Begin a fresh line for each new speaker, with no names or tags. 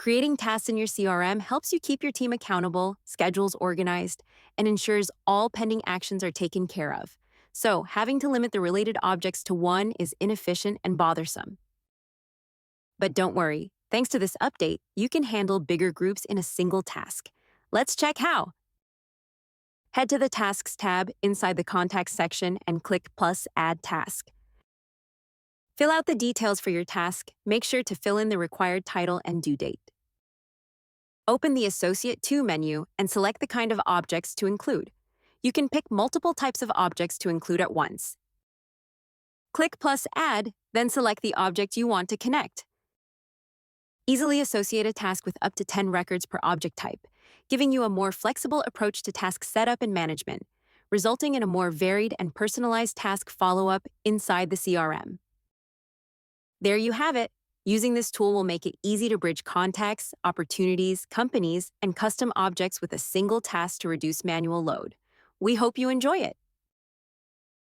Creating tasks in your CRM helps you keep your team accountable, schedules organized, and ensures all pending actions are taken care of. So, having to limit the related objects to one is inefficient and bothersome. But don't worry, thanks to this update, you can handle bigger groups in a single task. Let's check how. Head to the Tasks tab inside the Contacts section and click plus Add Task. Fill out the details for your task. Make sure to fill in the required title and due date. Open the Associate To menu and select the kind of objects to include. You can pick multiple types of objects to include at once. Click plus Add, then select the object you want to connect. Easily associate a task with up to 10 records per object type, giving you a more flexible approach to task setup and management, resulting in a more varied and personalized task follow-up inside the CRM. There you have it. Using this tool will make it easy to bridge contacts, opportunities, companies, and custom objects with a single task to reduce manual load. We hope you enjoy it.